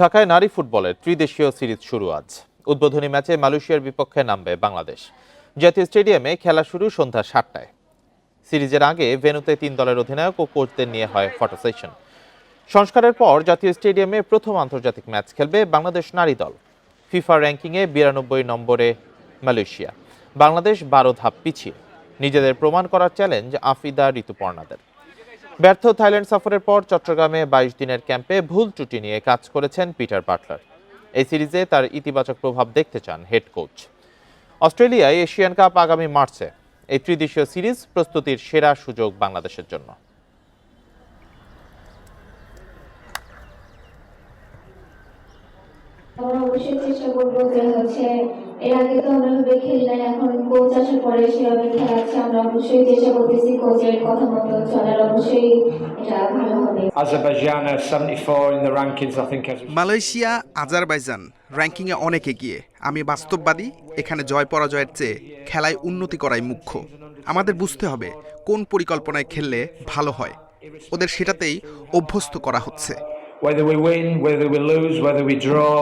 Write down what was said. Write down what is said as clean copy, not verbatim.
ঢাকায় নারী ফুটবলের ত্রিদেশীয় সিরিজ শুরু আজ। উদ্বোধনী ম্যাচে মালয়েশিয়ার বিপক্ষে নামবে বাংলাদেশ। জাতীয় স্টেডিয়ামে খেলা শুরু সন্ধ্যা ৭টায়। সিরিজের আগে ভেন্যুতে ৩ দলের অধিনায়ক ও কোচদের নিয়ে হয় ফটো সেশন। সংস্কারের পর জাতীয় স্টেডিয়ামে প্রথম আন্তর্জাতিক ম্যাচ খেলবে বাংলাদেশ নারী দল। ফিফা র্যাঙ্কিংয়ে ৯২ নম্বরে মালয়েশিয়া। বাংলাদেশ ১২ ধাপ পিছিয়ে। নিজেদের প্রমাণ করার চ্যালেঞ্জ আফিদা ঋতুপর্ণাদের। ব্যর্থ থাইল্যান্ড সফরের পর চট্টগ্রামে ২২ দিনের ক্যাম্পে ভুল ত্রুটি নিয়ে কাজ করেছেন পিটার বাটলার। এই সিরিজে তার ইতিবাচক প্রভাব দেখতে চান হেড কোচ। অস্ট্রেলিয়ায় এশিয়ান কাপ আগামী মার্চে। এই ত্রিদেশীয় সিরিজ প্রস্তুতির সেরা সুযোগ বাংলাদেশের জন্য। আমরা অবশ্যই চেষ্টা করবো যে এর আগে তো আমরা ভাবে খেললাম, এখন কোচ আসার পরে সেভাবে খেলাচ্ছে। আমরা অবশ্যই চেষ্টা করতেছি কোচের কথা মতো চলার, অবশ্যই এটা ভালো হবে। Azerbaijan are 74 in the rankings, I think. Malaysia Azerbaijan র্যাঙ্কিংয়ে অনেক এগিয়ে। আমি বাস্তববাদী, এখানে জয় পরাজয়ের চেয়ে খেলায় উন্নতি করাই মুখ্য। আমাদের বুঝতে হবে কোন পরিকল্পনায় খেললে ভালো হয়। ওদের সেটাতেই অভ্যস্ত করা হচ্ছে। Whether we win, whether we lose, whether we draw,